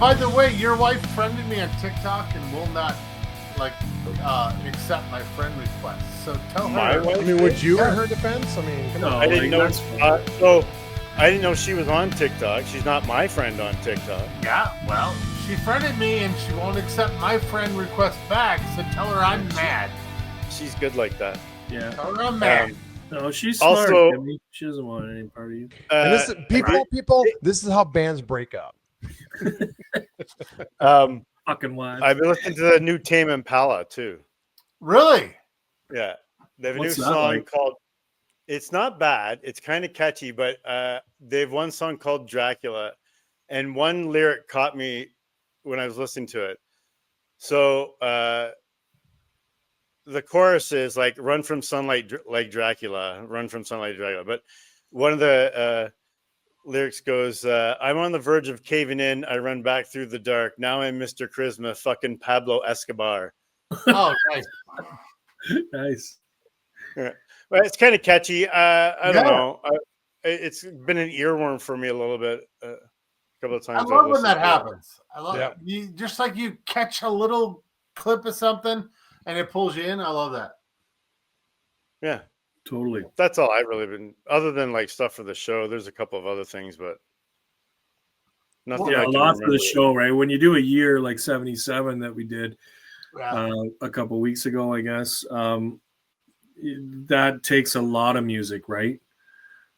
By the way, your wife friended me on TikTok and will not accept my friend request. So tell My her. wife I mean, would you Yeah. in her defense? I mean, come No. on. I didn't know. Like, that's So I didn't know she was on TikTok. She's not my friend on TikTok. Yeah, well, she friended me and she won't accept my friend request back. So tell her I'm mad. She's good like that. Yeah. Tell her I'm mad. No, she's smart. Also- Timmy. She doesn't want any part of you. And this is, people, this is how bands break up. Fucking wives. I've been listening to the new Tame Impala too. Really? Yeah, they have a What's new that song like? called. It's not bad. It's kind of catchy, but they have one song called Dracula, and one lyric caught me when I was listening to it. So the chorus is like "Run from sunlight like Dracula, run from sunlight Dracula." But one of the lyrics goes, "I'm on the verge of caving in. I run back through the dark. Now I'm Mr. Charisma, fucking Pablo Escobar." Oh, nice. Nice. Well, it's kind of catchy. I don't Yeah. know. It's been an earworm for me a little bit. A couple of I times. love when that happens. I love Yeah. it. You just like you catch a little clip of something and it pulls you in. I love that. Yeah, Totally. that's all I've really been. Other than like stuff for the show, there's a couple of other things, but nothing. Yeah, I a can lot for remember. the show, right? When you do a year like 77 that we did Yeah. a couple weeks ago, I guess, that takes a lot of music, right?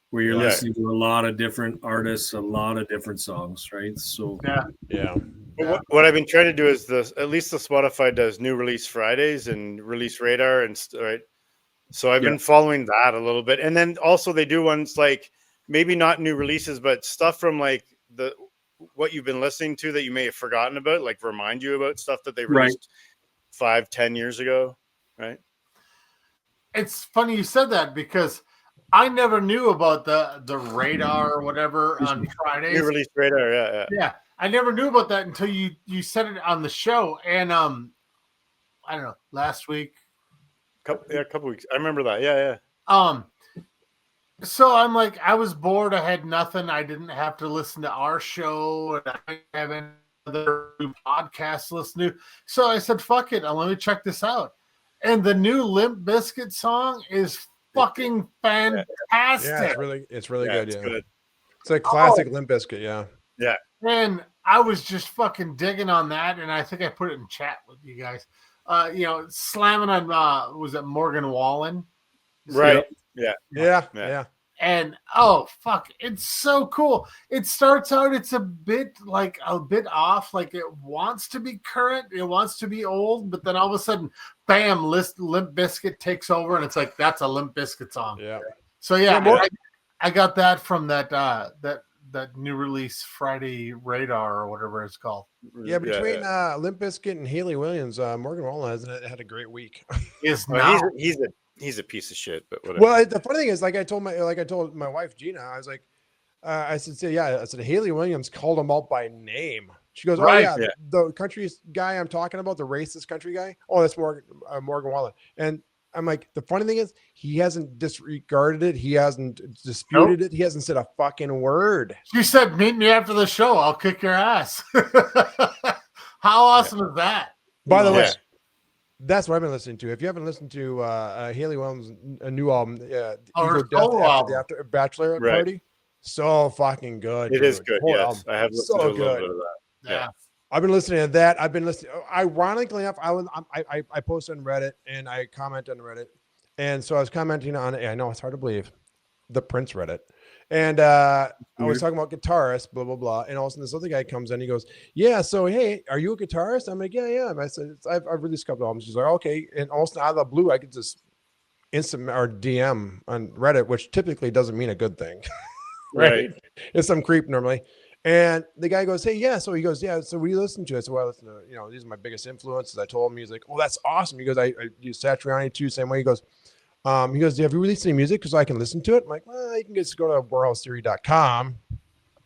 Where you're Yeah. listening to a lot of different artists, a lot of different songs, right? So Yeah. Yeah. But what I've been trying to do is at least the Spotify does new release Fridays and release radar right. So I've been following that a little bit, and then also they do ones like maybe not new releases, but stuff from like what you've been listening to that you may have forgotten about, like remind you about stuff that they released 5-10 years ago, right? It's funny you said that because I never knew about the radar or whatever on Fridays. New release radar, yeah. Yeah, I never knew about that until you said it on the show. And I don't know, last week. A couple weeks. I remember that. Yeah. So I'm like, I was bored. I had nothing. I didn't have to listen to our show, and I didn't have any other podcasts to listen to. So I said, "Fuck it, let me check this out." And the new Limp Bizkit song is fucking fantastic. Yeah, it's really good. It's Yeah, good. it's like classic Limp Bizkit. Yeah, Yeah. And I was just fucking digging on that, and I think I put it in chat with you guys. Slamming on was it Morgan Wallen? Right. yeah. And oh fuck, it's so cool. It starts out, it's a bit off, like it wants to be current, it wants to be old, but then all of a sudden, bam, Limp Bizkit takes over, and it's like that's a Limp Bizkit song. Yeah. So yeah, I got that from that new release Friday Radar or whatever it's called. Yeah, between Limp Bizkit and Haley Williams, Morgan Wallen hasn't had a great week. Is Well, now he's a piece of shit, but whatever. Well, the funny thing is, like I told my wife Gina, I was like, I said Haley Williams called him out by name. She goes, Right, "Oh yeah, the country guy I'm talking about, the racist country guy. Oh, that's Morgan Wallen." And I'm like, the funny thing is, he hasn't disregarded it. He hasn't disputed it. He hasn't said a fucking word. She said, "Meet me after the show. I'll kick your ass." How awesome is that? By the way, Yeah. that's what I've been listening to. If you haven't listened to Haley Williams' new album, her Ego Death solo album. after Bachelor Right. Party, so fucking good. It is dude. good. Whole Yes, album. I have listened So to a little good. bit of that. Yeah. I've been listening to that. I've been listening. Ironically enough, I posted on Reddit and I commented on Reddit, and so I was commenting on. I know it's hard to believe, the Prince Reddit, and I was talking about guitarists, blah blah blah, and all of a sudden this other guy comes in. He goes, "Yeah, so hey, are you a guitarist?" I'm like, "Yeah." And I said, "I've released a couple albums." She's like, "Okay," and all of a sudden out of the blue, I get this instant or DM on Reddit, which typically doesn't mean a good thing, Right. It's some creep normally. And the guy goes, "Hey, yeah." So he goes, "Yeah." So we listen to it. So well, I listen to, these are my biggest influences. I told him, he's like, "Oh, that's awesome." He goes, I use Satriani too, same way. He goes, "Have you released any music so I can listen to it?" I'm like, "Well, you can just go to warehousetheory.com,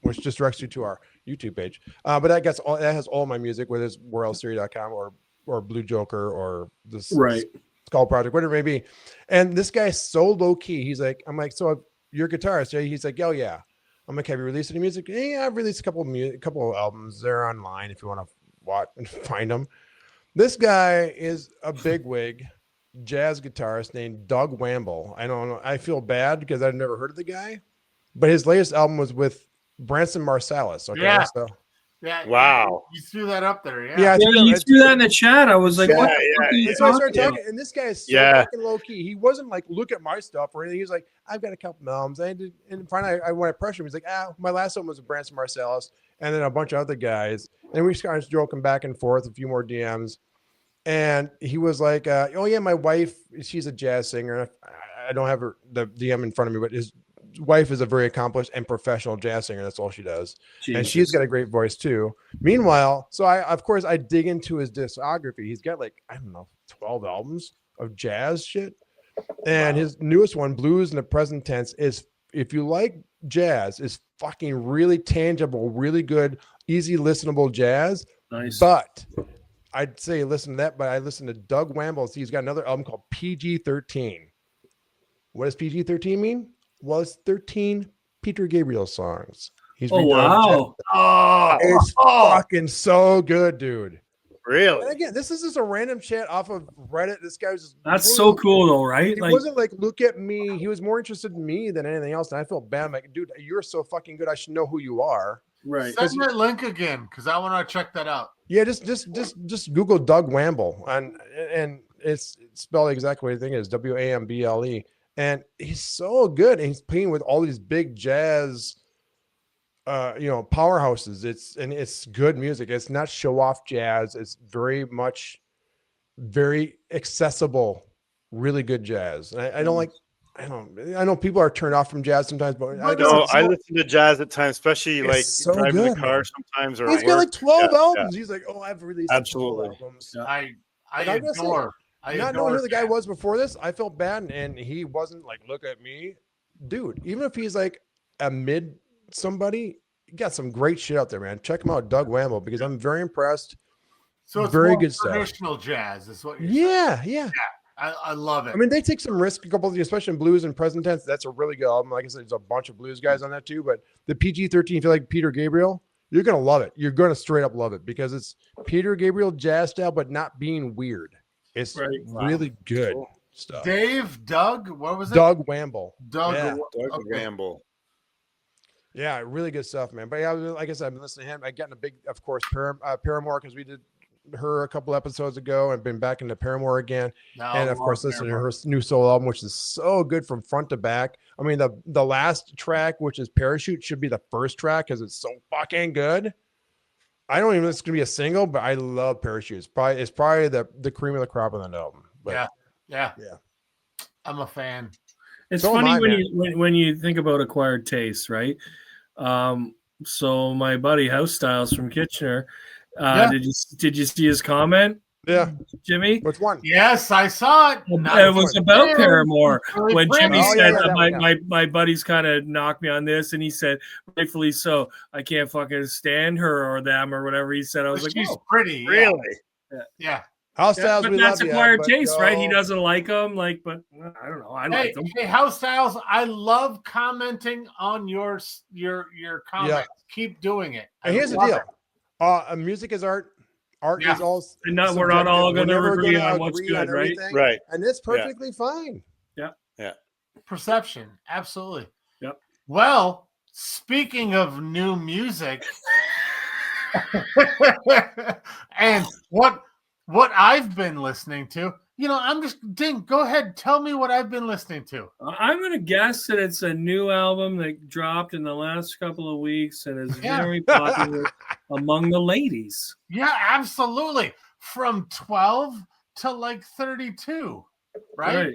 which just directs you to our YouTube page. But that has all my music, whether it's warehousetheory.com or Blue Joker or this Skull Project, whatever it may be." And this guy's so low key. He's like, I'm like, "So you're a guitarist?" He's like, "Oh yeah." I'm like, have you released any music? Yeah, I've released a couple of albums. They're online if you want to watch and find them. This guy is a bigwig jazz guitarist named Doug Wamble. I don't know. I feel bad because I've never heard of the guy, but his latest album was with Branson Marsalis. Okay, Yeah. so Yeah. Wow. You threw that up there. Yeah. yeah, Yeah, you threw that in the chat. I was like, Yeah, what the fuck are you And so I started talking talking, and this guy is so Yeah. fucking low key. He wasn't like, look at my stuff or anything. He was like, I've got a couple albums. I did, and finally, when I pressured him, he's like, my last one was with Branson Marsalis, and then a bunch of other guys, and we just kind of joking back and forth, a few more DMs, and he was like, oh yeah, my wife, she's a jazz singer. I don't have the DM in front of me, but his wife is a very accomplished and professional jazz singer. That's all she does. And she's got a great voice too. Meanwhile, so of course I dig into his discography. He's got like, I don't know, 12 albums of jazz shit. And his newest one, Blues in the Present Tense, is, if you like jazz, is fucking really tangible, really good, easy listenable jazz. Nice. But I'd say listen to that, but I listened to Doug Wamble. He's got another album called PG-13. What does PG-13 mean? Well, it's 13 Peter Gabriel songs. He's Oh, redone wow. Oh, it's fucking so good, dude. Really? And again, this is just a random chat off of Reddit. This guy was just, That's so cool, though, right? He Like, wasn't like, look at me. He was more interested in me than anything else. And I felt bad. I'm like, dude, you're so fucking good. I should know who you are. right. send that link again because I want to check that out. Yeah, just Google Doug Wamble and it's spelled exactly what I think it is, Wamble. And he's so good. And he's playing with all these big jazz powerhouses. It's good music. It's not show off jazz. It's very much very accessible, really good jazz. And I know people are turned off from jazz sometimes, but I listen to jazz at times, especially It's like so driving good, the car man. sometimes. Or he's got like 12 albums. He's like, oh, I've released 12 Absolutely. albums. I And I'm gonna say, adore. Not knowing who the guy was before this, I felt bad, and he wasn't like, look at me, dude. Even if he's like a mid somebody, he got some great shit out there, man. Check him out, Doug Wamble, because I'm very impressed. So it's very more good stuff. traditional jazz, is what you're saying. Yeah. I love it. I mean, they take some risk, a couple of the, especially in blues and present tense. That's a really good album. Like I said, there's a bunch of blues guys on that too. But the PG-13, if you like Peter Gabriel, you're gonna love it. You're gonna straight up love it because it's Peter Gabriel jazz style, but not being weird. It's really good stuff. Doug, what was it? Doug Wamble. Doug Gamble. Yeah, really good stuff, man. But yeah, like I said, I've been listening to him. I got in a big, of course, Paramore, because we did her a couple episodes ago and been back into Paramore again. And of course, listening to her new solo album, which is so good from front to back. I mean, the last track, which is Parachute, should be the first track because it's so fucking good. I don't even know if it's gonna be a single, but I love Parachute. It's probably the cream of the crop on that album. But yeah. I'm a fan. It's So am funny I, when you think about acquired taste, right? So my buddy House Styles from Kitchener, did you see his comment? Yeah, Jimmy. which one? Yes, I saw it. It was about Paramore when Jimmy Oh, said yeah, my buddies kind of knocked me on this, and he said rightfully so. I can't fucking stand her or them or whatever he said. I was like, She's oh, pretty. Yeah. Really? Yeah. House yeah, Styles, but we that's love you, acquired but taste, right? He no. doesn't like them, but I don't know. I like them. Hey, House Styles, I love commenting on your comments. Yeah. Keep doing it. And here's the love deal: music is art. Art is all. And we're not all going to never agree gonna on what's agree good, on right? everything, Right. And it's perfectly fine. Perception, absolutely. Yep. Well, speaking of new music, and what I've been listening to, I'm just go ahead, tell me what I've been listening to. I'm going to guess that it's a new album that dropped in the last couple of weeks and is very popular among the ladies. Yeah, absolutely. From 12 to like 32, right?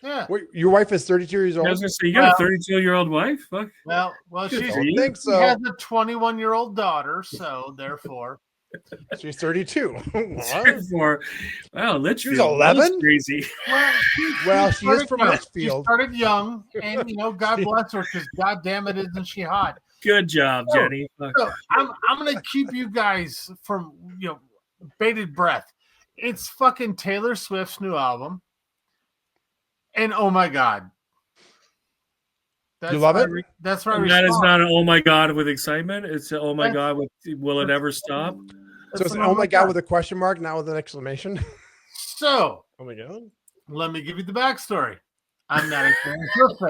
Yeah. Wait, your wife is 32 years old. I was going to say, you got a 32-year-old wife? Fuck. Well, Good she's for you. I think she has so. a 21-year-old daughter, so therefore. She's 32. For, wow, Litchfield. She's 11? That's crazy. Well, she is started from young. Litchfield. She started young, and God bless her, because God damn it, isn't she hot? Good job, Jenny. Fuck. So I'm gonna keep you guys from bated breath. It's fucking Taylor Swift's new album, and oh my God, That's love my it? That's my And that is response. not an oh my god with excitement. It's a, oh my Yeah. god with will it ever stop? So That's it's an oh my god with a question mark, not with an exclamation. So Oh my god. let me give you the backstory. I'm not a Taylor Swift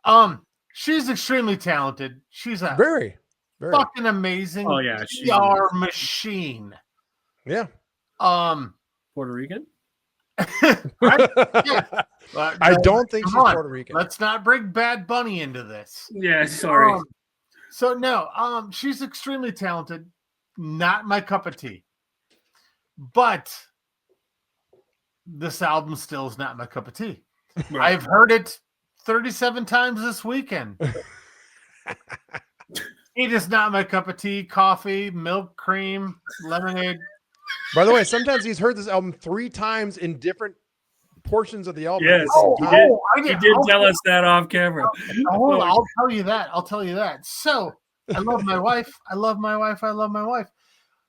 fan. She's extremely talented. She's a Very. fucking amazing Oh, yeah, she's PR amazing. machine. Yeah. Puerto Rican? I don't think she's come on. Puerto Rican. Let's not bring Bad Bunny into this. Yeah, sorry. So no, she's extremely talented. Not my cup of tea. But this album still is not my cup of tea. Right. I've heard it 37 times this weekend. It is not my cup of tea. Coffee, milk, cream, lemonade. By the way, sometimes he's heard this album 3 times in different portions of the album. Yes, at the same time. he did tell us that off camera. I'll tell you that. I'll tell you that. So I love my wife. I love my wife. I love my wife.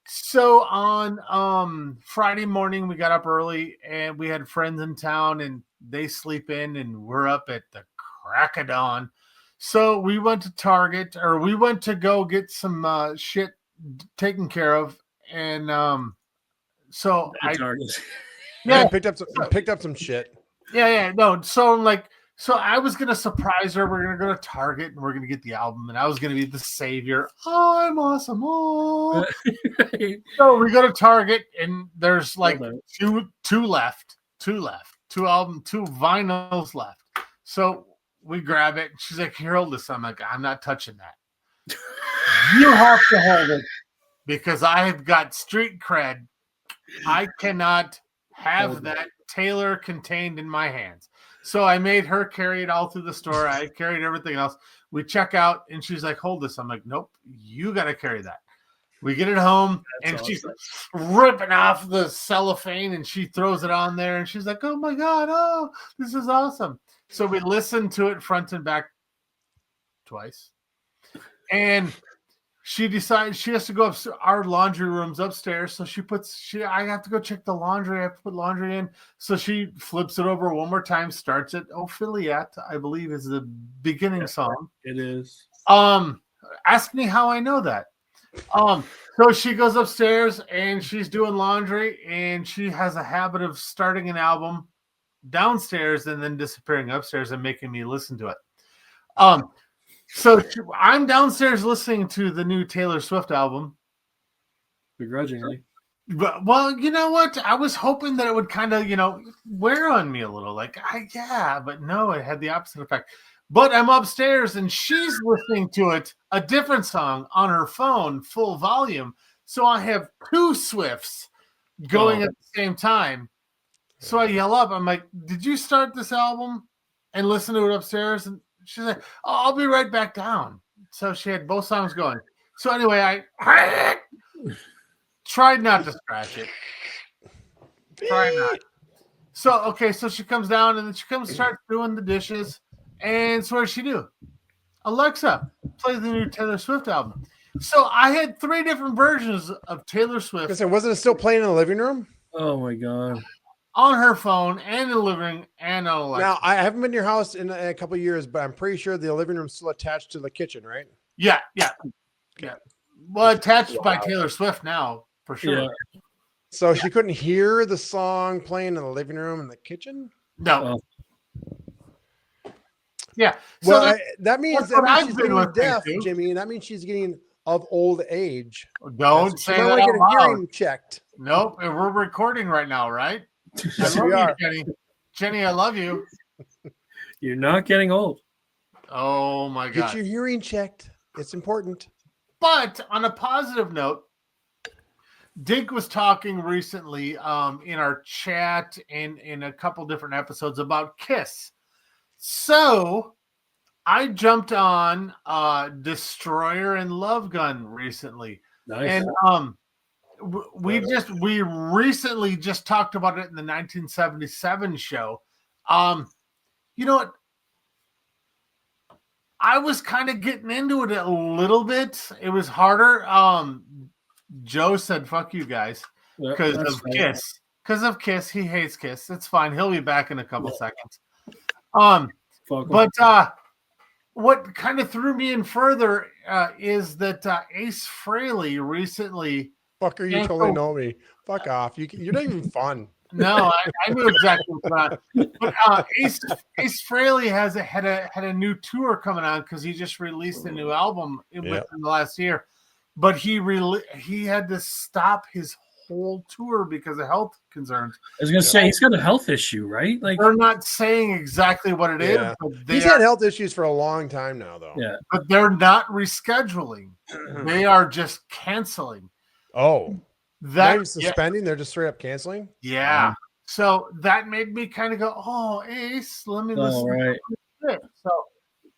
So on Friday morning, we got up early and we had friends in town and they sleep in and we're up at the crack of dawn. So we went to Target, or we went to go get some shit taken care of. And so I Yeah, picked up some shit. Yeah. No. So I'm like, so I was gonna surprise her. We're gonna go to Target and we're gonna get the album, and I was gonna be the savior. Oh, I'm awesome. Oh. So we go to Target and there's like two left. Two vinyls left. So we grab it. And she's like, "Here, hold this." I'm like, "I'm not touching that. You have to hold it because I have got street cred. I cannot have that Taylor contained in my hands." So I made her carry it all through the store. I carried everything else. We check out and she's like, "Hold this." I'm like, "Nope, you got to carry that." We get it home and she's ripping off the cellophane and she throws it on there and she's like, "Oh my God, oh, this is awesome." So we listened to it front and back twice. And she decides she has to go up. Our laundry room's upstairs, so I have to go check the laundry. I have to put laundry in, so she flips it over one more time, starts it. Ophelia, I believe, is the beginning song. It is. Ask me how I know that. So she goes upstairs and she's doing laundry, and she has a habit of starting an album downstairs and then disappearing upstairs and making me listen to it. So I'm downstairs listening to the new Taylor Swift album. Begrudgingly. But, well, you know what? I was hoping that it would kind of, wear on me a little. Like, but no, it had the opposite effect. But I'm upstairs and she's listening to it, a different song on her phone, full volume. So I have 2 Swifts going at the same time. So I yell up. I'm like, "Did you start this album and listen to it upstairs?" And she's like, "Oh, I'll be right back down." So she had both songs going. So anyway, I tried not to scratch it. Try not. So she comes down and then she starts doing the dishes. And so what does she do? "Alexa, play the new Taylor Swift album." So I had 3 different versions of Taylor Swift. Wasn't it still playing in the living room? Oh my God. On her phone and in the living room and on Alexa. Now, I haven't been to your house in a couple of years, but I'm pretty sure the living room's still attached to the kitchen, right? Yeah. Well, attached by Taylor Swift now, for sure. Yeah. So she couldn't hear the song playing in the living room and the kitchen? No. Oh. Yeah. So Well, that means that's what I've she's been getting listening deaf, to. Jimmy, and that means she's getting of old age. Don't say She might that want to out get a loud. hearing checked. Nope. We're recording right now, right? Yes, I we love are. you, Jenny. Jenny, I love you. You're not getting old. Oh my Get God. your hearing checked. It's important. But on a positive note, Dink was talking recently in our chat and in a couple different episodes about Kiss. So I jumped on Destroyer and Love Gun recently. Nice. And we recently just talked about it in the 1977 show. You know what? I was kind of getting into it a little bit. It was harder. Joe said, "Fuck you guys," because of Kiss. Because of Kiss, he hates Kiss. It's fine. He'll be back in a couple seconds. But what kind of threw me in further is that Ace Frehley recently. Fucker, you totally know me. Fuck off. You're not even fun. No, I knew exactly what's on. But Ace Frehley had a new tour coming on because he just released a new album within the last year. But he had to stop his whole tour because of health concerns. I was gonna say he's got a health issue, right? Like they're not saying exactly what it is. But he's had health issues for a long time now, though. Yeah, but they're not rescheduling; they are just canceling. Oh, that not suspending? They're just straight up canceling. Yeah. So that made me kind of go, "Oh, Ace, let me listen." Right. To it. So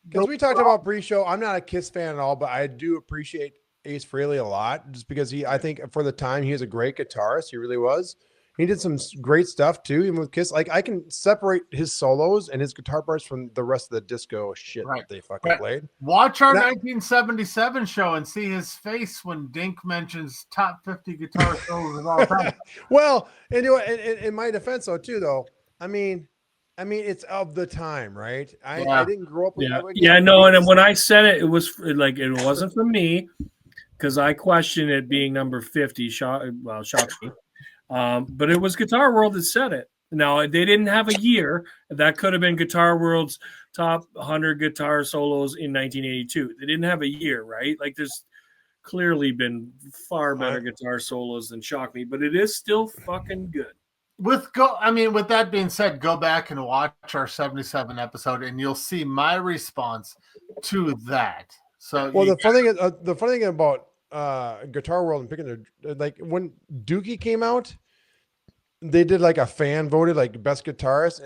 because we talked about pre-show, I'm not a Kiss fan at all, but I do appreciate Ace Frehley a lot, just because I think for the time he was a great guitarist. He really was. He did some great stuff too, even with Kiss. Like I can separate his solos and his guitar parts from the rest of the disco shit that they fucking played. Watch our 1977 show and see his face when Dink mentions top 50 guitar solos of all time. Well, and in my defense, though, I mean, it's of the time, right? I didn't grow up with no, and when I said it, it was like it wasn't for me because I questioned it being number 50. Shocked me. But it was Guitar World that said it. Now, they didn't have a year. That could have been Guitar World's top 100 guitar solos in 1982. They didn't have a year, right? Like, there's clearly been far better guitar solos than Shock Me, but it is still fucking good. With that being said, go back and watch our 77 episode, and you'll see my response to that. So, the funny thing about Guitar World and picking their, like when Dookie came out, they did like a fan voted like best guitarist,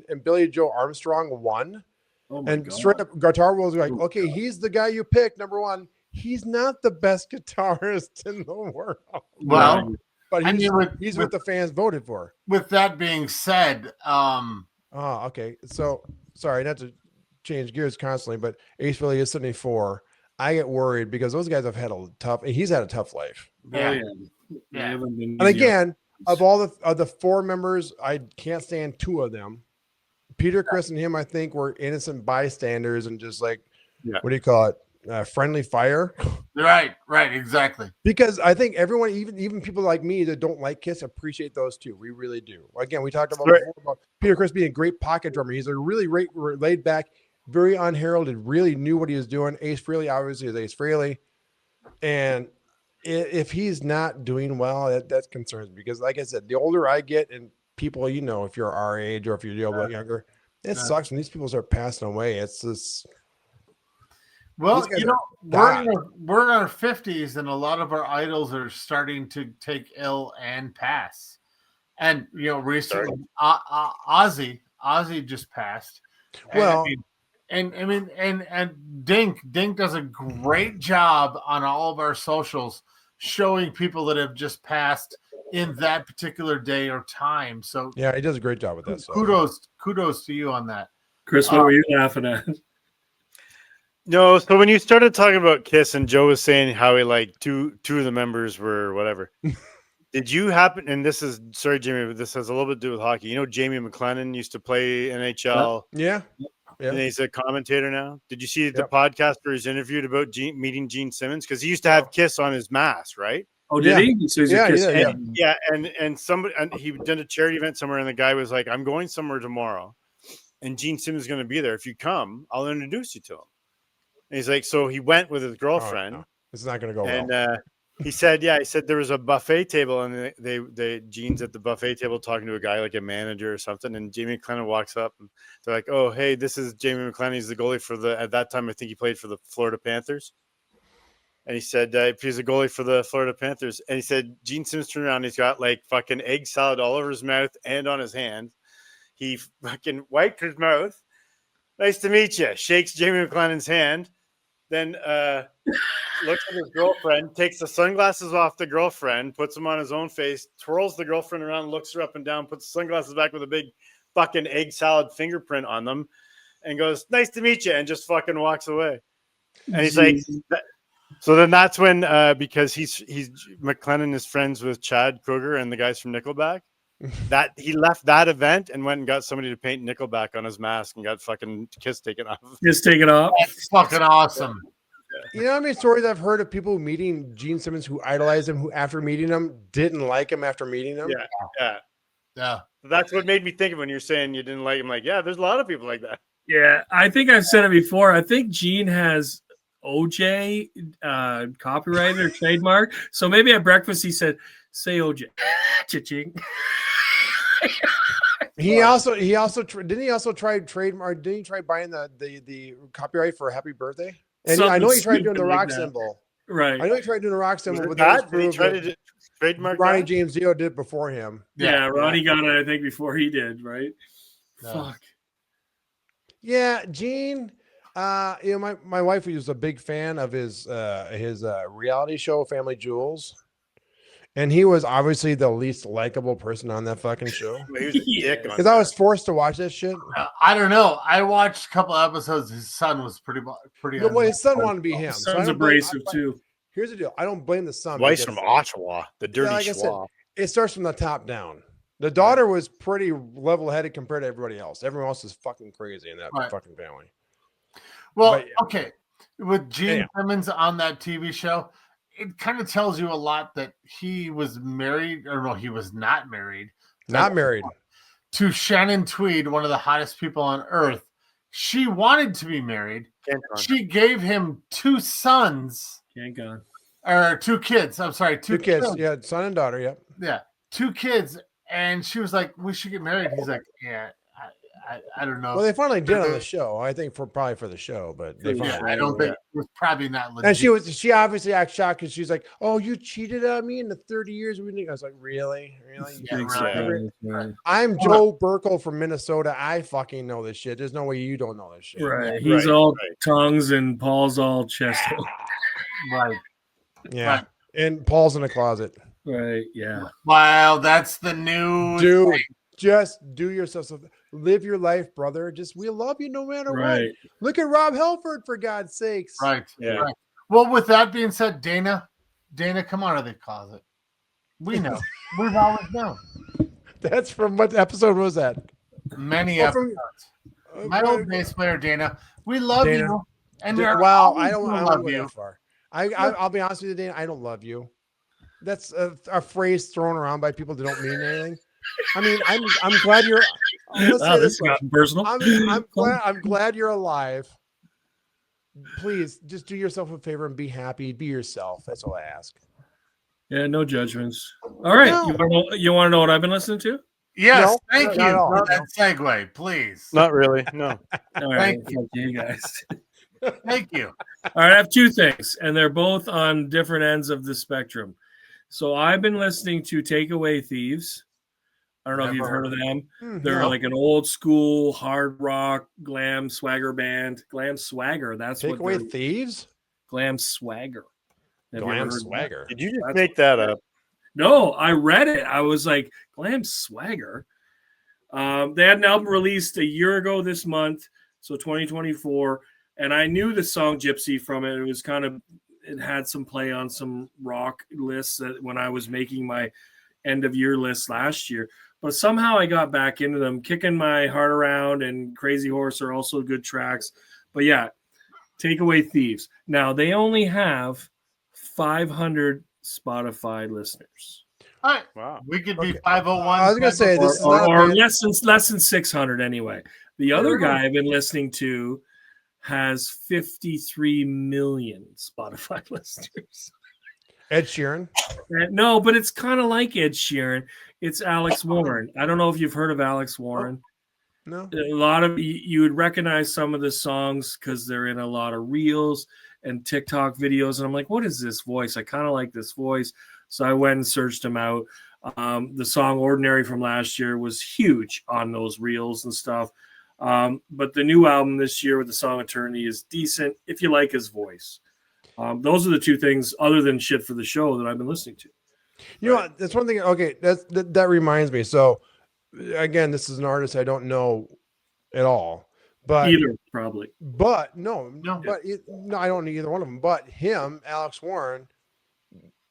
and Billy Joe Armstrong won. And straight up Guitar World was like, okay, he's the guy you picked, number one. He's not the best guitarist in the world. Well, but he's what the fans voted for. With that being said, okay. So sorry, not to change gears constantly, but Ace Frehley is 74. I get worried because those guys have had he's had a tough life. Yeah. And again, of all the four members, I can't stand two of them. Peter, Chris, and him, I think, were innocent bystanders and just like, what do you call it? Friendly fire. Right, exactly. Because I think everyone, even people like me that don't like Kiss, appreciate those two. We really do. Again, we talked about Peter Chris being a great pocket drummer. He's a really laid back, very unheralded, really knew what he was doing. Ace Frehley obviously is Ace Frehley. And if he's not doing well, that concerns me because, like I said, the older I get and people, if you're our age or if you're a little bit younger, it sucks when these people start passing away. It's just... Well, we're in our 50s, and a lot of our idols are starting to take ill and pass. And recently, Ozzy just passed. Well, and Dink does a great job on all of our socials, showing people that have just passed in that particular day or time. So yeah, he does a great job with that. So. Kudos to you on that, Chris. What were you laughing at? No, so when you started talking about Kiss and Joe was saying how he like two of the members were whatever, did you happen? And this is sorry, Jamie, but this has a little bit to do with hockey. Jamie McLennan used to play NHL. Yeah. And he's a commentator now. Did you see the podcast where he's interviewed about meeting Gene Simmons? Because he used to have Kiss on his mask, right? Oh, did he? So he's a Kiss fan. Yeah, and somebody he did a charity event somewhere, and the guy was like, "I'm going somewhere tomorrow, and Gene Simmons is going to be there. If you come, I'll introduce you to him." And he's like, so he went with his girlfriend. Oh, no. This is not going to go well. And he said there was a buffet table, and they Gene's at the buffet table talking to a guy like a manager or something, and Jamie McLennan walks up, and they're like, "Oh, hey, this is Jamie McLennan. He's the goalie for at that time I think he played for the Florida Panthers." And he said he's a goalie for the Florida Panthers, and he said Gene Simmons turned around, and he's got like fucking egg salad all over his mouth and on his hand. He fucking wiped his mouth. Nice to meet you. Shakes Jamie McLennan's hand. Then looks at his girlfriend, takes the sunglasses off the girlfriend, puts them on his own face, twirls the girlfriend around, looks her up and down, puts the sunglasses back with a big fucking egg salad fingerprint on them, and goes, "Nice to meet you," and just fucking walks away. And he's like, so then that's when because he's McLennan is friends with Chad Kroeger and the guys from Nickelback. that he left that event and went and got somebody to paint Nickelback on his mask and got fucking Kiss taken off. Just take it off. That's fucking awesome. You know how many stories I've heard of people meeting Gene Simmons who idolized him, who after meeting him didn't like him after meeting him? Yeah. That's what made me think of when you're saying you didn't like him. Like, yeah, there's a lot of people like that. Yeah, I think I've said it before. I think Gene has OJ copyrighted or trademark. So maybe at breakfast he said, "Say OJ." Cha-ching. He also didn't he also try trademark? Didn't he try buying the copyright for Happy Birthday? And I know he tried doing the Something rock like that. symbol. Right. I know he tried doing the rock Was symbol, it but that? Did he try to trademark Ronnie that? James Dio did it before him. Yeah, Ronnie got it, I think, before he did, right? Yeah. Fuck. Yeah, Gene. You know, my wife was a big fan of his reality show, Family Jewels, and he was obviously the least likable person on that fucking show. He was a dick on Because I was forced to watch that shit. I don't know. I watched a couple episodes. His son was pretty. Well, his son wanted to be him. So I Sounds don't blame- abrasive too. Here's the deal. I don't blame the son. Weiss because from Ottawa, the dirty like I said, schwa. it starts from the top down. The daughter was pretty level-headed compared to everybody else. Everyone else is fucking crazy in that Right. fucking family. Well, But, yeah. okay. With Gene Damn. Simmons on that TV show, it kind of tells you a lot that he was married, or no, he was not married. Not married. To Shannon Tweed, one of the hottest people on earth. She wanted to be married. She gave him 2 sons, Can't go. or 2 kids. I'm sorry, 2 Two kids. Yeah, son and daughter. Yep. Yeah, 2 kids. And she was like, we should get married. He's like, yeah, I don't know. Well, they finally did on the show. I think probably for the show, but they yeah, finally I don't did. think it was probably not legit. And she obviously acted shocked because she's like, "Oh, you cheated on me in the 30 years we knew." I was like, "Really? You Yeah, think right. so?" Right. I'm Joe Burkle from Minnesota. I fucking know this shit. There's no way you don't know this shit. Right. He's Right, all right. tongues and Paul's all chest. Right. Yeah. Right. And Paul's in the closet. Right. Yeah. Wow, that's the new Dude, just do yourself something. Live your life, brother. Just we love you no matter Right. what. Look at Rob Halford, for God's sakes. Right. Yeah. Right. Well, with that being said, Dana, come out of the closet. We know. We've always known. That's from what episode was that? Many Oh, from- episodes. My old bass player, Dana. We love Dana. you. And Well, I don't love go you. that far. I'll be honest with you, Dana. I don't love you. That's a phrase thrown around by people that don't mean anything. I mean, I'm glad you're. Let's say Oh, this this way. got personal. I'm glad you're alive. Please just do yourself a favor and be happy. Be yourself. That's all I ask. Yeah, no judgments. All right. No. You want to know what I've been listening to? Yes, No, thank not you at all. for that segue, please. Not really. No. All right. Thank you. Fuck you guys. Thank you. All right, I have 2 things, and they're both on different ends of the spectrum. So I've been listening to Takeaway Thieves. I don't know if you've heard of them. They're No. like an old school hard rock glam swagger band. Glam swagger. That's Take what away they're- thieves. glam swagger. Have you ever Glam heard of that? swagger. Did you just That's- make that up? No, I read it. I was like, glam swagger. They had an album released a year ago this month, so 2024, and I knew the song Gypsy from it. It was it had some play on some rock lists that when I was making my end of year list last year. But somehow I got back into them. Kicking My Heart Around and Crazy Horse are also good tracks. But yeah, Takeaway Thieves. Now they only have 500 Spotify listeners. All right. Wow. We could be Okay. 501. I was gonna say this is or, not a or band- less than 600 anyway. The other guy I've been listening to has 53 million Spotify listeners. Ed Sheeran. No, but it's kind of like Ed Sheeran. It's Alex Warren. I don't know if you've heard of Alex Warren. No. A lot of you would recognize some of the songs because they're in a lot of reels and TikTok videos. And I'm like, what is this voice? I kind of like this voice. So I went and searched him out. The song Ordinary from last year was huge on those reels and stuff. But the new album this year with the song Eternity is decent if you like his voice. Those are the 2 things other than shit for the show that I've been listening to. You know what? That's one thing. Okay, that reminds me. So again, this is an artist I don't know at all, but Either, probably. But no, No. I don't need either one of them. But him, Alex Warren,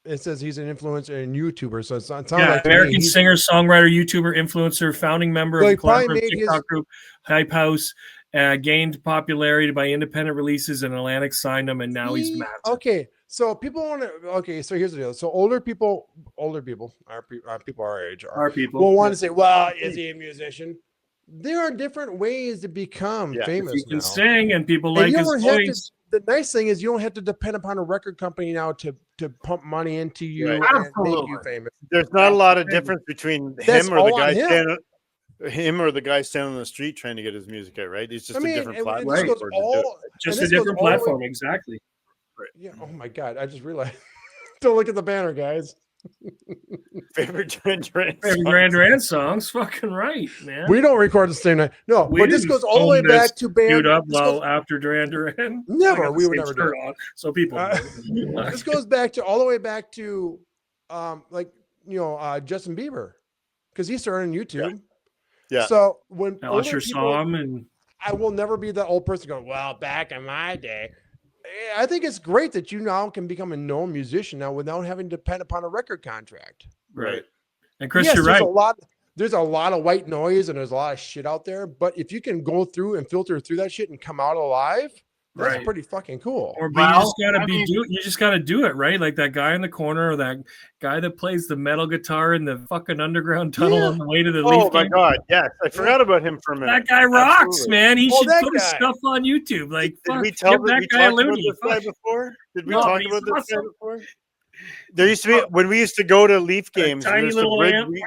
it says he's an influencer and YouTuber. So it sounds Yeah, like to me American he's- singer, songwriter, YouTuber, influencer, founding member So of he the probably collaborative made TikTok his- group Hype House. Gained popularity by independent releases, and Atlantic signed him, and now he's massive. Okay, so people want to. Okay, so here's the deal. So older people, our people our age Our people will want to say, "Well, is he a musician?" There are different ways to become Yeah, if famous He can now. sing, and people And like you his don't have to. voice. The nice thing is you don't have to depend upon a record company now to pump money into you Right. and make you Absolutely. famous. There's not a lot of difference between That's him or the all on guy him. standing on the street trying to get his music out, right? It's just I mean, a different and platform. this goes for him to do it. all. Just and a this goes different all the way- platform, exactly. Yeah. Oh my God! I just realized. Don't look at the banner, guys. Favorite Duran Duran Favorite songs? Duran Duran songs, fucking right, man. We don't record the same night. No, We but this didn't goes all the way film this back to band. Queued up This goes, well after Duran Duran. Never, I got the we would same never do shirt on, so people. this goes back to all the way back to, Justin Bieber, because he started on YouTube. Yeah. So when older Usher people, saw him, and I will never be that old person going, well, back in my day. I think it's great that you now can become a known musician now without having to depend upon a record contract. Right. And Chris, Yes, you're there's right. there's a lot of white noise and there's a lot of shit out there. But if you can go through and filter through that shit and come out alive, that's Right. pretty fucking cool. Or but Well, you just gotta do it, right? Like that guy in the corner, or that guy that plays the metal guitar in the fucking underground tunnel Yeah. on the way to the Oh Leaf my game. God! Yes, I forgot about him for a minute. That guy rocks, Absolutely. man. He Oh, should that put his guy. stuff on YouTube. Like, Did fuck, we give tell that we guy a talked about loony. this guy Fuck. before? Did we No, talk he's about this guy awesome. before? There used to be when we used to go to Leaf games. A tiny there's the little bridge, lamp. we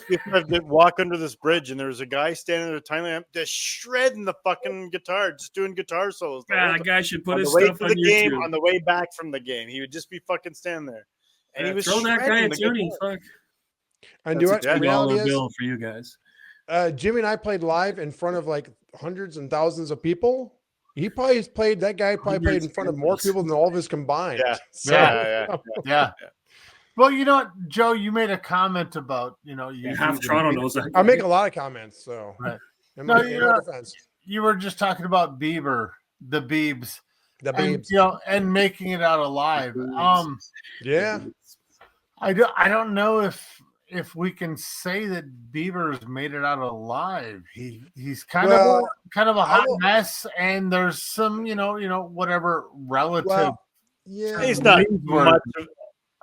used to have to walk under this bridge, and there was a guy standing at a tiny lamp, just shredding the fucking guitar, just doing guitar solos. the Yeah, whole that guy should put on his the way stuff to on the game, YouTube. on the way back from the game, he would just be fucking standing there, and he was throw that guy shredding a the tuning. guitar. Fuck. And That's do it. a The big reality $10 is, bill for you guys. Jimmy and I played live in front of like hundreds and thousands of people. That guy probably played in front of more people than all of us combined. Yeah. So, Yeah. Yeah. Well, you know what, Joe, you made a comment about, Yeah, half Toronto knows that. I make a lot of comments. So, Right. in No, my, you in my know- defense, You were just talking about Bieber, the Biebs, the and, babes. and making it out alive. Yeah. I don't know if we can say that Bieber's made it out alive. He's kind Well, of a hot will- mess, and there's some whatever relative. Well, yeah. He's not Word. much of,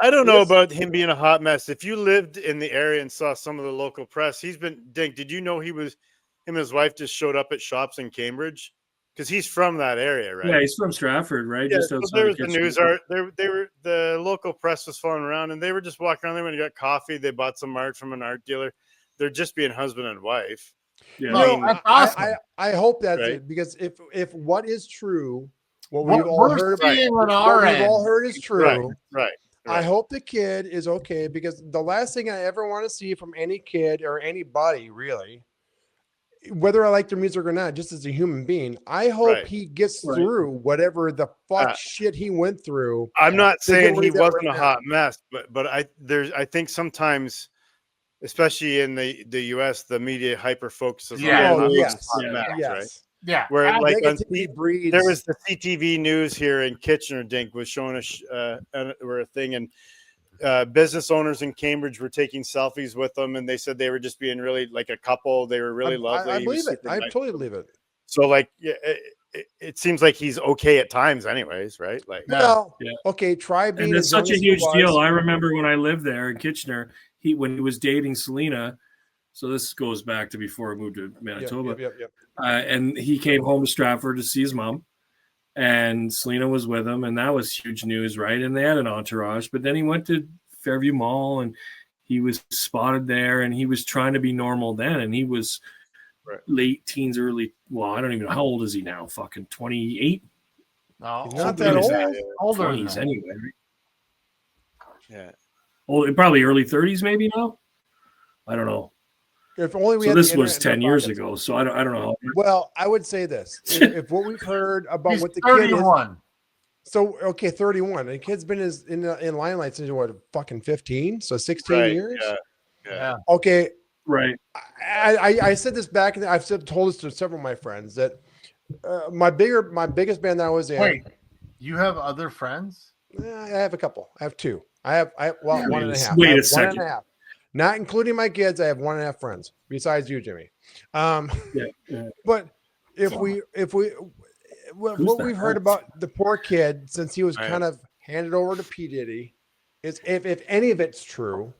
I don't know Yes. about him being a hot mess. If you lived in the area and saw some of the local press, Dink, did you know him and his wife just showed up at shops in Cambridge? Because he's from that area, right? Yeah, he's from Stratford, right? Yeah, Just so outside there of was the Kitchener. news the local press was following around, and they were just walking around. They went and got coffee. They bought some art from an art dealer. They're just being husband and wife. Yeah. No, mean, that's awesome. I hope that's Right? it, because if what is true, what What we've all we're heard, seeing on what our we've end, all heard is true. Right. I hope the kid is okay, because the last thing I ever want to see from any kid or anybody, really, whether I like their music or not, just as a human being, I hope Right. he gets Right. through whatever the fuck Uh, shit he went through. I'm not They get saying where he he's at wasn't right a now. hot mess, but I think sometimes, especially in the US, the media hyper focuses Yeah. on Oh, the yes. hot Yeah. mess, right? Yes. yeah, Where like on Negativity breeds. there was the CTV news here in Kitchener, Dink was showing us where a thing, and business owners in Cambridge were taking selfies with them, and they said they were just being really like a couple. They were really lovely. I He was believe it. super I nice. totally believe it. So like, yeah, it seems like he's okay at times, anyways, right? Like, Yeah. Well, Yeah. okay, try being And it's as young such a as he huge was. deal. I remember when I lived there in Kitchener, when he was dating Selena. So this goes back to before I moved to Yep, Manitoba. yep. And he came home to Stratford to see his mom, and Selena was with him, and that was huge news, right? And they had an entourage. But then he went to Fairview Mall, and he was spotted there, and he was trying to be normal then, and he was Right. late teens, early. Well, I don't even know how old is he now. Fucking 28, No, He's not that old. older than 20s that. anyway. Right? yeah. Old, probably early 30s, maybe now. I don't know. If only we So had this the was internet 10 in our years pockets. ago. So I don't know. Well, I would say this: if what we've heard about He's what the kid is, 31. so okay, 31. The kid's been in limelight since what, fucking 15, so 16 Right, years. yeah. Yeah. Okay, Right. I said this back, and told this to several of my friends that my biggest band that I was in. Wait, you have other friends? I have a couple. I have two. Well, one and a half. Wait I a have second. 1.5. Not including my kids, I have 1.5 friends besides you, Jimmy. Yeah. But if what Who's we've that? heard about the poor kid since he was Right. kind of handed over to P. Diddy is if any of it's true,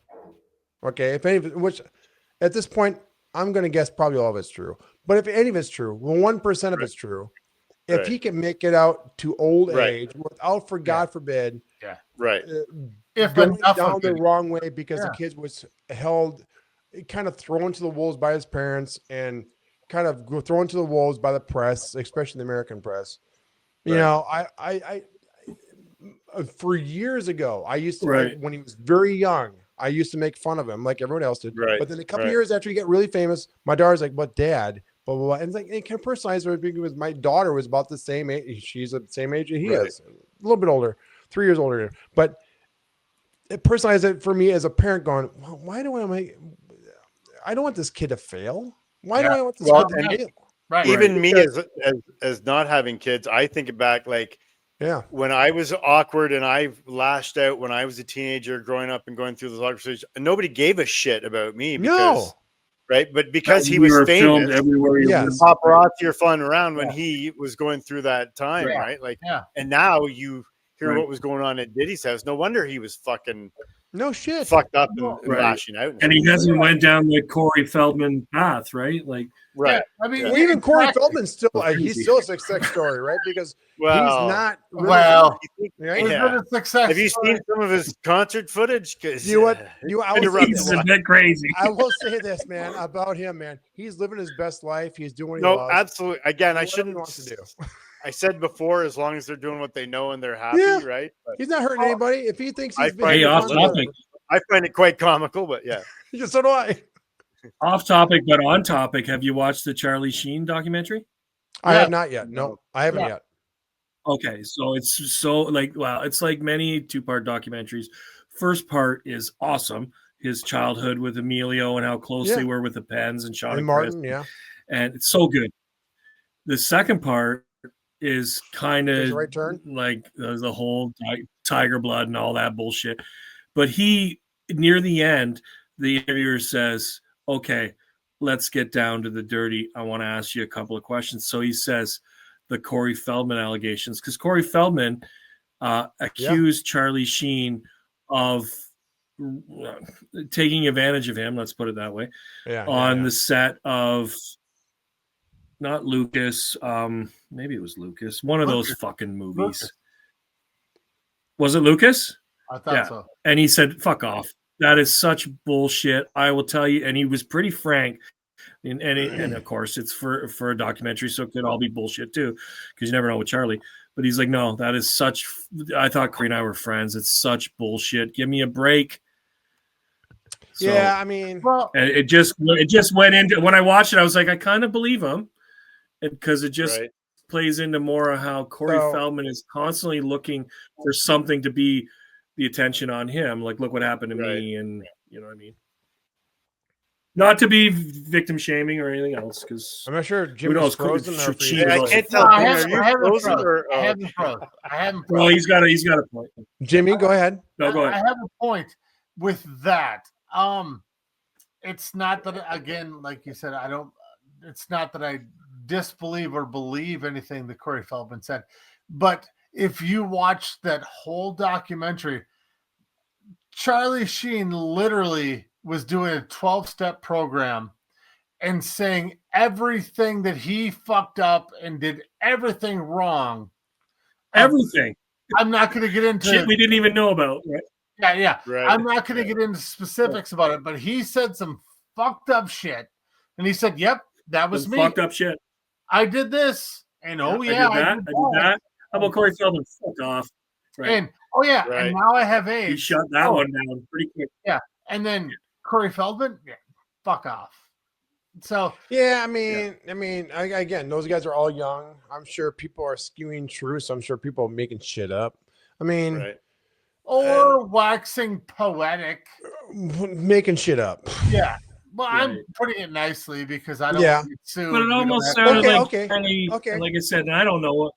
okay, if any of it, which at this point I'm going to guess probably all of it's true, but if any of it's true, well, 1% of it's true. If he can make it out to old age without, for God forbid, Right. If going enough down of the it. wrong way because the Yeah. kid was held, kind of thrown to the wolves by his parents and kind of thrown to the wolves by the press, especially the American press. You Right. know, I for years ago, I used to, Right. when he was very young, I used to make fun of him like everyone else did. Right. But then a couple Right. years after he got really famous, my daughter's like, "But Dad," blah blah blah, and it's like it kind of personalized it because my daughter was about the same age. She's the same age that he Right. is, a little bit older, 3 years older, but it personalized it for me as a parent going, well, why do I don't want this kid to fail. Why do I want this Well, kid to fail? Right. Even me as not having kids, I think back like Yeah. when I was awkward and I lashed out when I was a teenager growing up and going through those awkward stages, nobody gave a shit about me because right, but because he You was were filmed famous, everywhere you Yes. went. paparazzi are flying around when he was going through that time, right? Like, Yeah. and now you hear Right. what was going on at Diddy's house. No wonder he was fucking No shit. fucked up and Right. lashing out. And he hasn't went down the Corey Feldman path, right? Like, right. Yeah, I mean, Yeah. Well, even Corey exactly. Feldman's still Crazy. he's still a success story, right? Because Well, he's not really, Well, right? Was Yeah. it a success? Have you story? seen some of his concert footage? 'Cause, You know what? it's I been will a rough say he's this. a bit crazy. I will say this, man, about him, man. He's living his best life. He's doing what he No, loves. absolutely. Again, I Whatever he shouldn't. wants to do. I said before, as long as they're doing what they know and they're happy, Yeah. right? But He's not hurting anybody. If he thinks I he's find Hey, it off a little- topic. I find it quite comical, but yeah. So do I. Off topic, but on topic. Have you watched the Charlie Sheen documentary? I Yeah. have not yet. No, I haven't Yeah. yet. Okay, so it's so like wow, it's like many two-part documentaries. First part is awesome. His childhood with Emilio and how close they were with the Pens and Sean And and Chris, Martin, yeah. and it's so good. The second part is kind Takes of a right turn. like the whole tiger blood and all that bullshit. But he, near the end, the interviewer says, "Okay, let's get down to the dirty. I want to ask you a couple of questions." So he says the Corey Feldman allegations, because Corey Feldman accused Charlie Sheen of taking advantage of him, let's put it that way, on the set of not Lucas, maybe it was Lucas, one of those fucking movies. Lucas. Was it Lucas? I thought so. And he said, "Fuck off. That is such bullshit. I will tell you." And he was pretty frank. And of course, it's for a documentary, so it could all be bullshit too, because you never know with Charlie. But he's like, "No, that is such. I thought Corey and I were friends. It's such bullshit. Give me a break." So, Yeah, I mean, Well, and it just went into when I watched it. I was like, I kind of believe him, because it just Right. plays into more of how Corey So- Feldman is constantly looking for something to be the attention on him. Like, look what happened to me, and you know what I mean. Not to be victim shaming or anything else, because I'm not sure who Jimmy's knows? frozen or if Sheen he- was I also- can't no, tell. I Are haven't, you I haven't frozen frozen. or? I Oh, haven't frozen. I haven't Well, frozen. he's got a point. Jimmy, go ahead. No, go I ahead. have a point with that. It's not that, again, like you said, it's not that I disbelieve or believe anything that Corey Feldman said, but if you watch that whole documentary, Charlie Sheen literally was doing a 12-step program and saying everything that he fucked up and did everything wrong. Everything. I'm not going to get into Shit we didn't even know about. Right? Yeah. Right. I'm not going to get into specifics about it, but he said some fucked up shit. And he said, "Yep, that was Some me. fucked up shit. I did this." And I did that. How about Corey Feldman? Fuck off. Right. And oh yeah, Right. and now I have He AIDS. shut that Oh, one down pretty quick. And then Corey Feldman, fuck off. So Yeah, I mean, again, those guys are all young. I'm sure people are skewing truth. So I'm sure people are making shit up. I mean, Right. or waxing poetic. making shit up. Yeah. Well, I'm Right. putting it nicely because I don't Yeah. want to get sued. But it We don't almost have- sounded Okay, like okay, Charlie, okay. like I said, and I don't know what.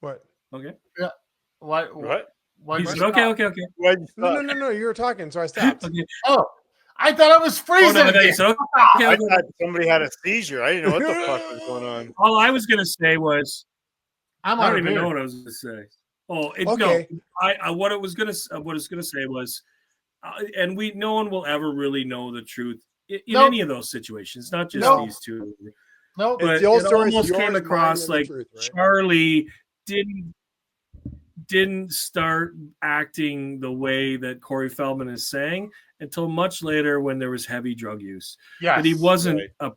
What? Okay. What? What? He said, okay. Why'd you No, stop? no. You were talking, so I stopped. Okay. Oh, I thought I was Oh, freezing. no, I thought you again. said, okay. I thought somebody had a seizure. I didn't know what the fuck was going on. All I was going to say was, I'm I out don't of even beer. know what I was going to say. Oh, Okay. no. What I was going to say was, and no one will ever really know the truth in Nope. any of those situations, not just No. these two. Nope. But It's the old it story, it's almost yours, came mine, across and the like truth, right? Charlie didn't start acting the way that Corey Feldman is saying until much later when there was heavy drug use. Yes. But he wasn't Right.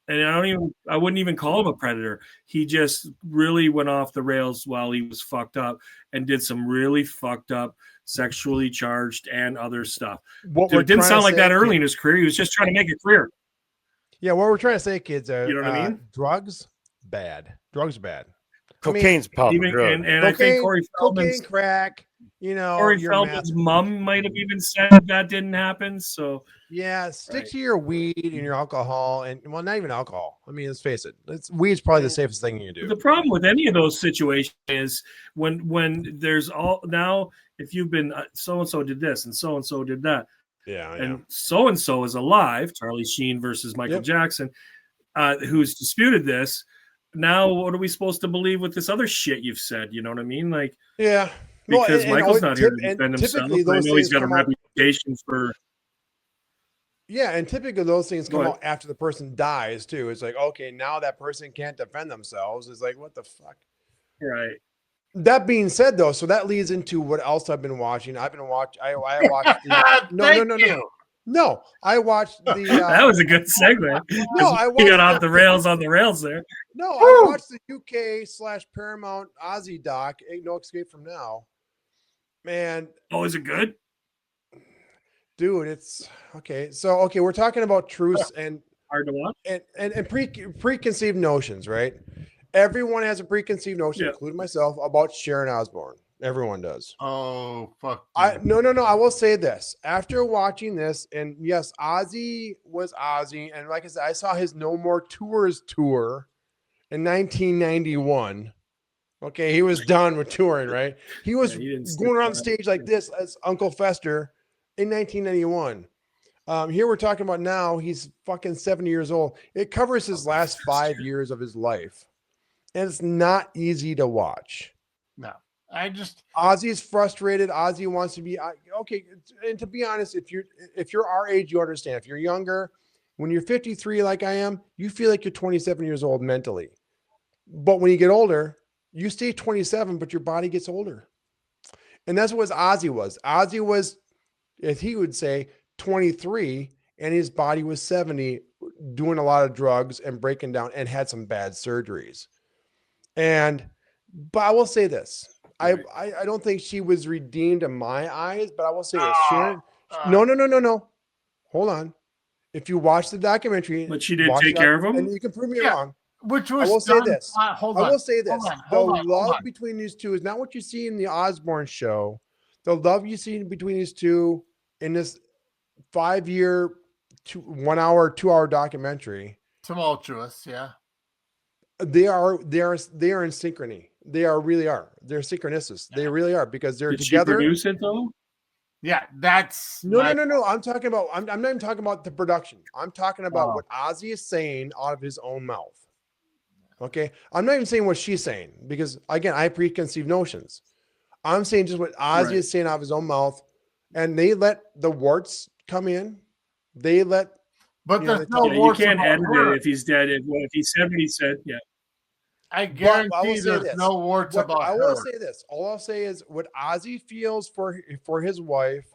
and I wouldn't even call him a predator. He just really went off the rails while he was fucked up and did some really fucked up, sexually charged and other stuff. What Dude, we're it didn't trying sound to like say, that early kids- in his career. He was just trying to make a career. Yeah, what we're trying to say, kids, You know what I mean? drugs bad. Drugs bad. Cocaine's popping Even, drug. and I think Corey cocaine, Feldman's crack. Your Feldman's meth. mom might have even said that didn't happen. So Yeah, stick Right. to your weed and your alcohol, and well, not even alcohol. I mean, let's face it, weed's probably the safest thing you can the do. problem with any of those situations is when there's all now, if you've been so and so did this and so did that, Yeah, and so is alive, Charlie Sheen versus Michael Yep. Jackson, who's disputed this. Now, what are we supposed to believe with this other shit you've said? You know what I mean? Like, yeah. because and Michael's not here to and defend himself. typically I those know he's things got a come out- reputation for. Yeah, and typically those things Go come ahead. out after the person dies too. It's like, okay, now that person can't defend themselves. It's like, what the fuck? Right. That being said, though, so that leads into what else I've been watching. I watched. No, I watched the. That was a good segue. No, I He got watched off the rails on the rails there. No, I watched the UK/Paramount Aussie doc, Ain't No Escape From Now. Man, Oh, is it good? dude, it's okay. So, okay, we're talking about truths and Hard to watch. preconceived notions, right? Everyone has a preconceived notion, Yeah. including myself, about Sharon Osbourne. Everyone does. Oh fuck. No. I will say this. After watching this, and yes, Ozzy was Ozzy, and like I said, I saw his No More Tours tour in 1991. Okay, he was done with touring, right? He was Yeah, he didn't stick going around around. stage like this as Uncle Fester in 1991. Here we're talking about now, he's fucking 70 years old. It covers his last 5 years of his life. And it's not easy to watch. No, I just Ozzy's frustrated. Ozzy wants to be okay. And to be honest, if you're our age, you understand. If you're younger, when you're 53, like I am, you feel like you're 27 years old mentally. But when you get older, you stay 27, but your body gets older. And that's what Ozzy was. Ozzy was, as he would say, 23, and his body was 70, doing a lot of drugs and breaking down, and had some bad surgeries. But I will say this. I don't think she was redeemed in my eyes, but I will say this. Sharon, no. Hold on. If you watch the documentary, But she did watch take it, care of him? and you can prove me Yeah. wrong. which was I will say done- this. hold I on. will say this. Hold The on. love between these two is not what you see in the Osborne show. The love you see between these two in this 5-year, 1 hour, 2 hour documentary, Tumultuous, yeah. they are in synchrony. They really are. They're synchronicities. They really are, because they're Did she together. produce it though? Yeah, that's No. I'm talking about. I'm not even talking about the production. I'm talking about Oh. what Ozzy is saying out of his own mouth. Okay, I'm not even saying what she's saying, because again, I have preconceived notions. I'm saying just what Ozzy Right. is saying out of his own mouth, and they let the warts come in. They let. But You know, there's they no tell Yeah, you warts can't about edit her. it if he's dead. If he said what he said, yeah. I I will guarantee say there's this. no warts What, about I her. will say this. All I'll say is what Ozzy feels for his wife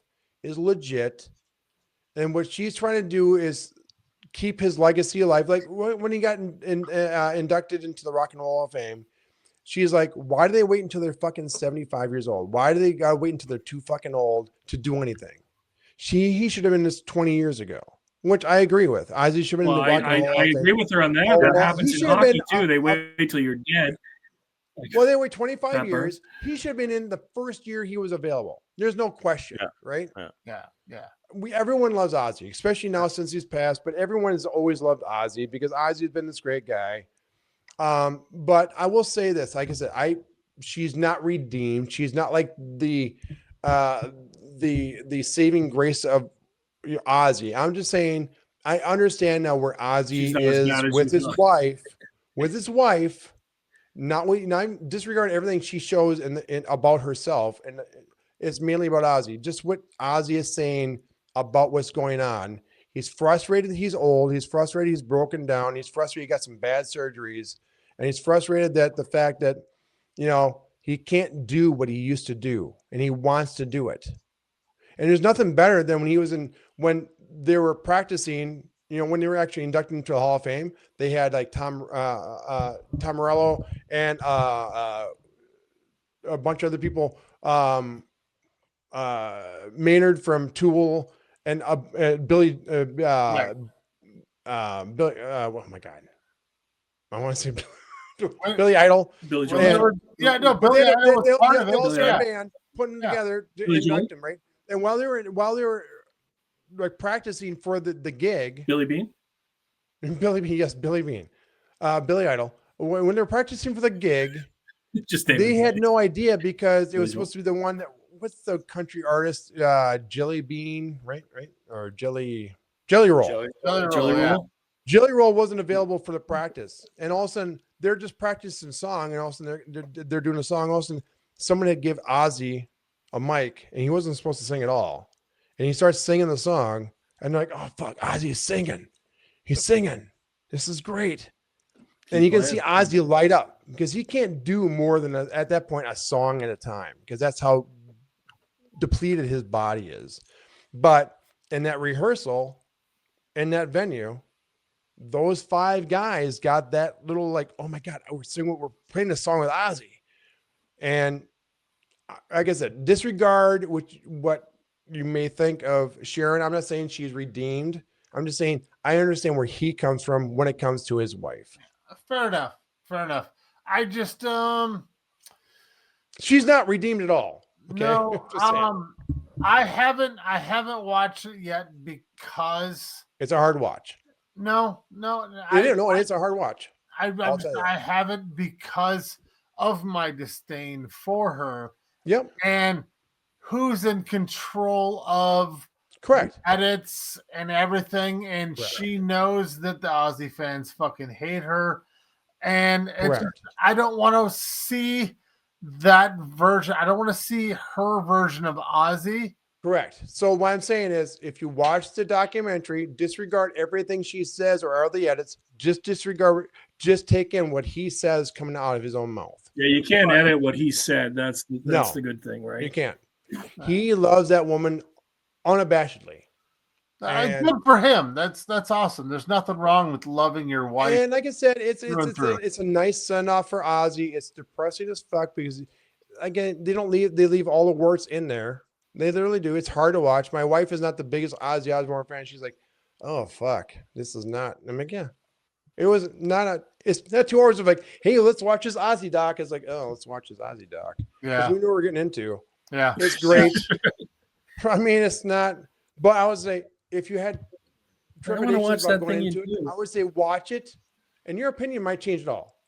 is legit, and what she's trying to do is keep his legacy alive. Like when he got inducted into the Rock and Roll Hall of Fame, she's like, "Why do they wait until they're fucking 75 years old? Why do they gotta wait until they're too fucking old to do anything?" He should have been this 20 years ago, which I agree with. Ozzy should have been Well, in the Rock and Roll Hall I of agree Fame. with her on that. Oh, That well, happens he in should have hockey been too. They wait till you're dead. Well, they wait 25 Pepper. years. He should have been in the first year he was available. There's no question, Yeah. right? Yeah. Everyone loves Ozzy, especially now since he's passed. But everyone has always loved Ozzy because Ozzy's been this great guy. But I will say this, like I said, she's not redeemed. She's not like the saving grace of Ozzy. I'm just saying I understand now where She's Ozzy not as is bad as with you his thought. wife, not disregarding everything she shows in about herself, and it's mainly about Ozzy. Just what Ozzy is saying about what's going on. He's frustrated. He's old. He's frustrated. He's broken down. He's frustrated. He got some bad surgeries, and he's frustrated that the fact that, he can't do what he used to do, and he wants to do it. And there's nothing better than when they were practicing. When they were actually inducted into the Hall of Fame, they had like Tom Morello and a bunch of other people, Maynard from Tool, and Billy. Right. Billy. Oh my God, I want to say Billy Idol. Billy Well, Joel. they were- yeah, no, But Billy they Idol was part of they it. all started Yeah. a band, putting them Yeah. together to Billy Joel? induct them, right? And while they were like practicing for the gig, Billy Bean. Billy Bean, yes, Billy Bean, Billy Idol. When they're practicing for the gig, Just they name had it. no idea because it was Billy Joel. supposed to be the one that, what's the country artist, Jelly Bean, right? Or Jelly Roll. Jelly. Jelly Yeah. Roll. Jelly Roll wasn't available for the practice, and all of a sudden they're just practicing a song, and all of a sudden they're doing a song. All of a sudden, someone had give Ozzy a mic, and he wasn't supposed to sing at all, and he starts singing the song, and they're like, "Oh fuck, Ozzy is singing! He's singing! This is great!" And you can see Ozzy light up because he can't do more than at that point a song at a time, because that's how depleted his body is. But in that rehearsal, in that venue, those 5 guys got that little like, oh my God, we're playing a song with Ozzy. And like I said, disregard what you may think of Sharon. I'm not saying she's redeemed. I'm just saying I understand where he comes from when it comes to his wife. Fair enough. I just She's not redeemed at all. Okay? no, Just saying. I haven't watched it yet because It's a hard watch. no, It's a hard watch. I'll tell you. I haven't because of my disdain for her Yep. and who's in control of Correct. edits and everything, and Correct. she knows that the Aussie fans fucking hate her, and it's, Correct. I don't want to see that version. I don't want to see her version of Ozzy. Correct. So what I'm saying is, if you watch the documentary, disregard everything she says or all the edits. Just take in what he says coming out of his own mouth. Yeah, you can't edit what he said. That's No. the good thing, right? You can't. He loves that woman unabashedly. And- Good for him. That's awesome. There's nothing wrong with loving your wife. And like I said, it's through. a nice send off for Ozzy. It's depressing as fuck because, again, they leave all the warts in there. They literally do. It's hard to watch. My wife is not the biggest Ozzy Osbourne fan. She's like, "Oh fuck, this is not." I'm like, "Yeah." It was not it's not 2 hours of like, "Hey, let's watch this Ozzy doc." It's like, "Oh, let's watch this Ozzy doc." Yeah, We know what we're getting into. yeah. It's great. I mean, it's not. But I would say if you had wanna watch trepidations about that going thing into you it, do. I would say watch it, and your opinion might change at all.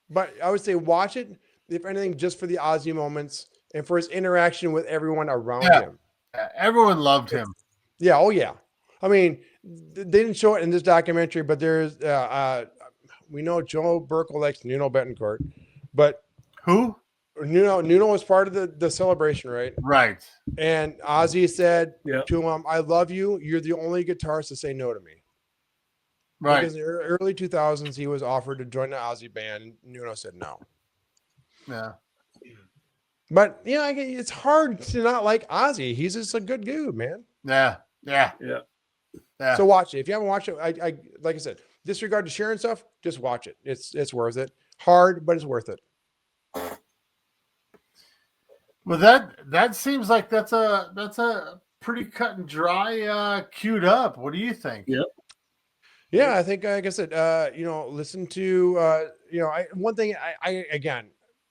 But I would say watch it, if anything, just for the Ozzy moments and for his interaction with everyone around Yeah. him. Everyone loved him. Yeah. Oh yeah. I mean, they didn't show it in this documentary, but there's we know Joe Burkle likes Nuno Betancourt, but Who? Nuno was part of the celebration, right? Right. And Ozzy said Yeah. to him, "I love you. You're the only guitarist to say no to me." Right. Because in the early 2000s, he was offered to join the Ozzy band, and Nuno said no. Yeah. But it's hard to not like Ozzy. He's just a good dude, man. Yeah. Yeah. Yeah. Yeah. So watch it. If you haven't watched it, I like I said, disregard to sharing stuff. Just watch it. It's worth it. Hard, but it's worth it. Well, that seems like that's a pretty cut and dry queued up. What do you think? Yeah. Yeah, I think, like I said, listen to, one thing I again,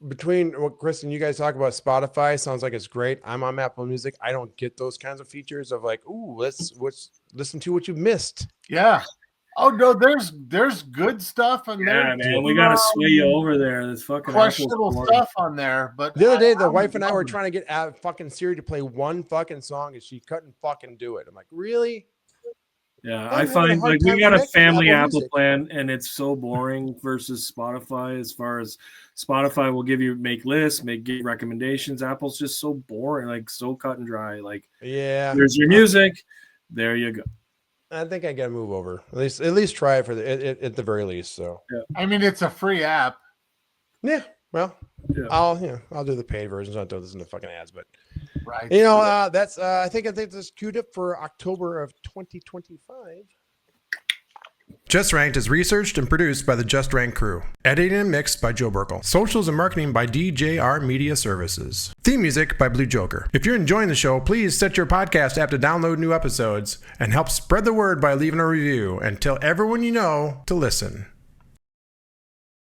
between what Chris and you guys talk about Spotify, sounds like it's great. I'm on Apple Music. I don't get those kinds of features of like, ooh, let's listen to what you missed. Yeah. Oh no, there's good stuff and Yeah, man, we gotta sway you over there. This fucking questionable Apple's stuff on there. But The other day, the I'm wife and I were loving it. trying to get fucking Siri to play one fucking song, and she couldn't fucking do it. I'm like, really? Yeah, I'm I having a find hard like we time got a connecting to family Apple Apple Music. plan, and it's so boring versus Spotify. As far as Spotify will make lists, give recommendations. Apple's just so boring, like so cut and dry. Like, Yeah. here's your music, there you go. I think I gotta move over. At least try it for at the very least. So I mean, it's a free app. yeah. Well, Yeah. I'll do the paid versions. I'll do this in the fucking ads, but Right. that's I think that's queued up for October of 2025. Just Ranked is researched and produced by the Just Ranked crew. Edited and mixed by Joe Burkle. Socials and marketing by DJR Media Services. Theme music by Blue Joker. If you're enjoying the show, please set your podcast app to download new episodes and help spread the word by leaving a review and tell everyone you know to listen.